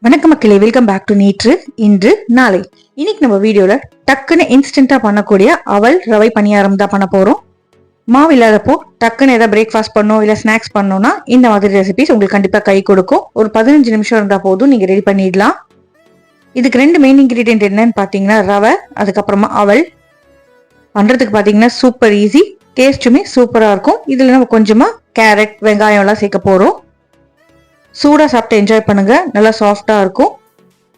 வணக்கம் மக்களே, welcome back to நேற்று இன்று நாளை. இன்னைக்கு நம்ம வீடியோல டக்குன்னு இன்ஸ்டன்டா பண்ணக்கூடிய அவல் ரவை பணியாரம் தான் பண்ண போறோம். மாவு இல்லாதப்போ டக்குன்னு ஏதாவது பிரேக்ஃபாஸ்ட் பண்ணோம் இல்ல ஸ்நாக்ஸ் பண்ணோம்னா இந்த மாதிரி ரெசிபிஸ் உங்களுக்கு கண்டிப்பா கை கொடுக்கும். ஒரு 15 நிமிஷம் இருந்தா போதும், நீங்க ரெடி பண்ணிடலாம். இதுக்கு ரெண்டு மெயின் இன்கிரீடியன்ட் என்னன்னு பாத்தீங்கன்னா ரவை, அதுக்கப்புறமா அவல். பண்றதுக்கு பாத்தீங்கன்னா சூப்பர் ஈஸி, டேஸ்ட்டுமே சூப்பரா இருக்கும். இதுல நம்ம கொஞ்சமா கேரட், வெங்காயம் எல்லாம் சேர்க்க போறோம். சூடா சாப்பிட்டு என்ஜாய் பண்ணுங்க, நல்லா சாஃப்டா இருக்கும்.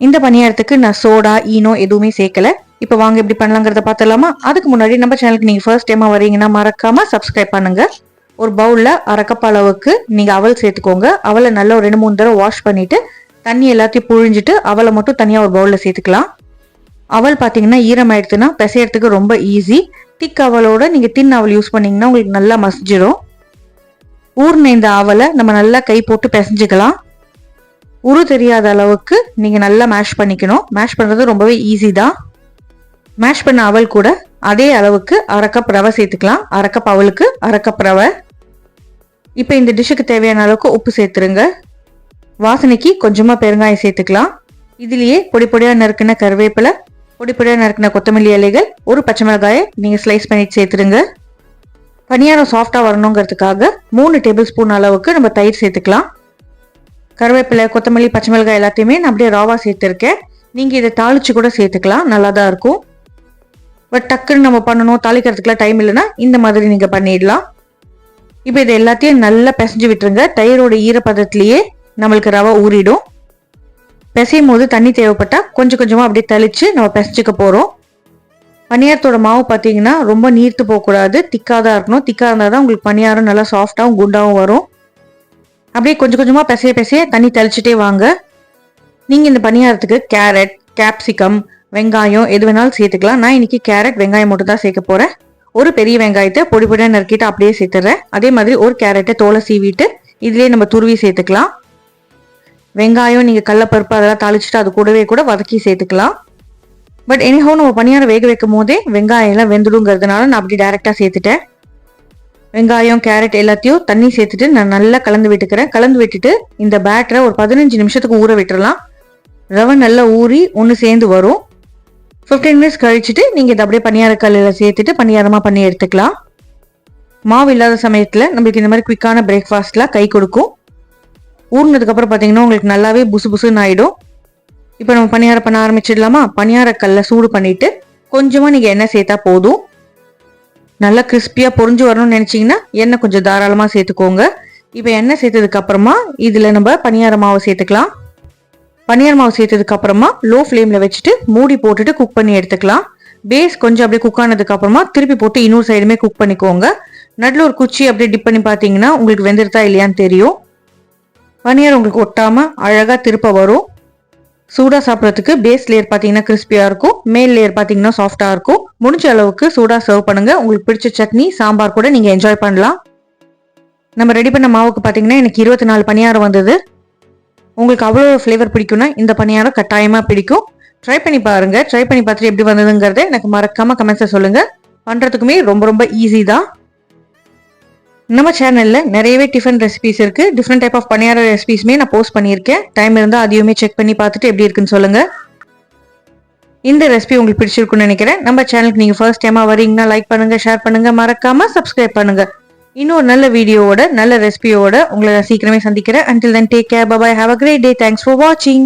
இந்த பணியாரத்துக்கு நான் சோடா, ஈனோ எதுவுமே சேர்க்கல. இப்போ வாங்க எப்படி பண்ணலாங்கிறத பார்த்துலாமா? அதுக்கு முன்னாடி நம்ம சேனலுக்கு நீங்க ஃபர்ஸ்ட் டைமா வரீங்கன்னா மறக்காம சப்ஸ்கிரைப் பண்ணுங்க. ஒரு பவுல்ல 1/2 கப் அளவுக்கு நீங்க அவல் சேர்த்துக்கோங்க. அவலை நல்லா ஒரு 2-3 தடவை வாஷ் பண்ணிட்டு தண்ணி எல்லாத்தையும் புழிஞ்சிட்டு அவலை மட்டும் தனியா ஒரு பவுல்ல சேர்த்துக்கலாம். அவல் பாத்தீங்கன்னா ஈரமாயிடுச்சுன்னா பிசையறதுக்கு ரொம்ப ஈஸி. திக் அவலோட நீங்க தின் அவல் யூஸ் பண்ணீங்கன்னா உங்களுக்கு நல்லா மசிஞ்சிடும். ஊர்ன இந்த அவலை நம்ம நல்லா கை போட்டு பிசைஞ்சுக்கலாம். உரு தெரியாத அளவுக்கு நீங்க நல்லா மேஷ் பண்ணிக்கணும். மேஷ் பண்றது ரொம்பவே ஈஸி தான். மேஷ் பண்ண அவல் கூட அதே அளவுக்கு 1/2 கப் ரவை சேர்த்துக்கலாம். 1/2 கப் அவலுக்கு 1/2 கப் ரவை. இப்போ இந்த டிஷ்ஷுக்கு தேவையான அளவுக்கு உப்பு சேர்த்துருங்க. வாசனைக்கு கொஞ்சமா பெருங்காயம் சேர்த்துக்கலாம். இதுலயே பொடி பொடியா நறுக்கின கருவேப்பிலை, பொடி பொடியா நறுக்கின கொத்தமல்லி இலைகள், ஒரு பச்சை மிளகாயை நீங்க ஸ்லைஸ் பண்ணிட்டு சேர்த்துருங்க. பணியாரம் சாஃப்டா வரணுங்கிறதுக்காக 3 டேபிள் ஸ்பூன் அளவுக்கு நம்ம தயிர் சேர்த்துக்கலாம். கருவேப்பிலை, கொத்தமல்லி, பச்சை மிளகாய் எல்லாத்தையுமே நான் அப்படியே ராவா சேர்த்துருக்கேன். நீங்க இதை தாளிச்சு கூட சேர்த்துக்கலாம், நல்லா தான் இருக்கும். பட் டக்குன்னு நம்ம பண்ணணும், தாளிக்கிறதுக்குலாம் டைம் இல்லைன்னா இந்த மாதிரி நீங்க பண்ணிடலாம். இப்போ இதை எல்லாத்தையும் நல்லா பிசைஞ்சு விட்டுருங்க. தயிரோட ஈரப்பதத்திலேயே நம்மளுக்கு ரவை ஊறிடும். பிசையும் போது தண்ணி தேவைப்பட்டா கொஞ்சம் கொஞ்சமா அப்படியே தெளிச்சு நம்ம பிசைச்சுக்க போறோம். பணியாரத்தோட மாவு பார்த்தீங்கன்னா ரொம்ப நீர்த்து போகக்கூடாது, திக்காதான் இருக்கணும். திக்கா இருந்தால் தான் உங்களுக்கு பணியாரம் நல்லா சாஃப்டாகவும் குண்டாகவும் வரும். அப்படியே கொஞ்சம் கொஞ்சமாக பிசைய தண்ணி தெளிச்சுட்டே வாங்க. நீங்கள் இந்த பணியாரத்துக்கு கேரட், கேப்சிகம், வெங்காயம் எது வேணாலும் சேர்த்துக்கலாம். நான் இன்னைக்கு கேரட், வெங்காயம் மட்டும் தான் சேர்க்க போகிறேன். ஒரு பெரிய வெங்காயத்தை பொடி பொடியாக நறுக்கிட்டு அப்படியே சேர்த்துறேன். அதே மாதிரி ஒரு கேரட்டை தோலை சீவிட்டு இதுலேயே நம்ம துருவி சேர்த்துக்கலாம். வெங்காயம் நீங்கள் கடலப்பருப்பு அதெல்லாம் தாளிச்சுட்டு அது கூடவே கூட வதக்கி சேர்த்துக்கலாம். பட் எனிஹோ நம்ம பணியாரம் வேக வைக்கும் போதே வெங்காயம் எல்லாம் வெந்துடுங்கிறதுனால நான் அப்படி டைரக்டா சேர்த்துட்டேன். வெங்காயம், கேரட் எல்லாத்தையும் தண்ணி சேர்த்துட்டு நான் நல்லா கலந்து விட்டுக்கிறேன். கலந்து விட்டுட்டு இந்த பேட்டரை ஒரு 15 நிமிஷத்துக்கு ஊற விட்டுறலாம். ரவை நல்லா ஊறி ஒன்று சேர்ந்து வரும். 15 மினிட்ஸ் கழிச்சுட்டு நீங்க இதை அப்படியே பணியார கல்லில் சேர்த்துட்டு பணியாரமா பண்ணி எடுத்துக்கலாம். மாவு இல்லாத சமயத்துல நம்மளுக்கு இந்த மாதிரி குவிக்கான பிரேக்ஃபாஸ்ட்லாம் கை கொடுக்கும். ஊறினதுக்கு அப்புறம் பாத்தீங்கன்னா உங்களுக்கு நல்லாவே புசு புசுன்னு ஆயிடும். இப்போ நம்ம பணியாரம் பண்ண ஆரம்பிச்சிடலாமா? பணியார கல்லை சூடு பண்ணிட்டு கொஞ்சமா நீங்க எண்ணெய் சேர்த்தா போதும். நல்லா கிறிஸ்பியா பொரிஞ்சு வரணும்னு நினைச்சீங்கன்னா எண்ணெய் கொஞ்சம் தாராளமா சேர்த்துக்கோங்க. இப்போ எண்ணெய் சேர்த்ததுக்கு அப்புறமா இதுல நம்ம பணியார மாவை சேர்த்துக்கலாம். பணியார மாவு சேர்த்ததுக்கு அப்புறமா லோ ஃப்ளேம்ல வச்சுட்டு மூடி போட்டுட்டு குக் பண்ணி எடுத்துக்கலாம். பேஸ் கொஞ்சம் அப்படியே குக் ஆனதுக்கு அப்புறமா திருப்பி போட்டு இன்னொரு சைடுமே குக் பண்ணிக்கோங்க. நடுவில் ஒரு குச்சி அப்படியே டிப் பண்ணி பார்த்தீங்கன்னா உங்களுக்கு வெந்திருத்தா இல்லையான்னு தெரியும். பணியாரம் உங்களுக்கு ஒட்டாம அழகா திருப்ப வரும். சூடா சாப்பிட்றதுக்கு பேஸ் லேயர் பார்த்தீங்கன்னா கிறிஸ்பியா இருக்கும், மேல் லேயர் பார்த்தீங்கன்னா சாஃப்டா இருக்கும். முடிஞ்ச அளவுக்கு சூடா சர்வ் பண்ணுங்க. உங்களுக்கு பிடிச்ச சட்னி, சாம்பார் கூட நீங்க என்ஜாய் பண்ணலாம். நம்ம ரெடி பண்ண மாவுக்கு பார்த்தீங்கன்னா எனக்கு 24 பணியாரம் வந்தது. உங்களுக்கு அவ்வளோ ஃப்ளேவர் பிடிக்கும்னா இந்த பணியாரம் கட்டாயமா பிடிக்கும். ட்ரை பண்ணி பாருங்க. ட்ரை பண்ணி பார்த்துட்டு எப்படி வந்ததுங்கிறத எனக்கு மறக்காம கமெண்ட்ஸை சொல்லுங்க. பண்றதுக்குமே ரொம்ப ரொம்ப ஈஸி தான். நம்ம சேனல்ல நிறையவே டிஃபரெண்ட் ரெசிபிஸ் இருக்கு. டிஃப்ரெண்ட் டைப் ஆஃப் பணியார ரெசிபிஸ்மே நான் போஸ்ட் பண்ணியிருக்கேன். டைம் இருந்தால் அதையுமே செக் பண்ணி பார்த்துட்டு எப்படி இருக்குன்னு சொல்லுங்க. இந்த ரெசிபி உங்களுக்கு பிடிச்சிருக்குன்னு நினைக்கிறேன். நம்ம சேனலுக்கு நீங்க ஃபர்ஸ்ட் டைமா வரீங்கன்னா லைக் பண்ணுங்க, ஷேர் பண்ணுங்க, மறக்காம சப்ஸ்கிரைப் பண்ணுங்க. இன்னொரு நல்ல வீடியோவோட நல்ல ரெசிபியோட உங்களை சீக்கிரமே சந்திக்கிறேன். Until then, take care, bye bye, have a great day, thanks for watching.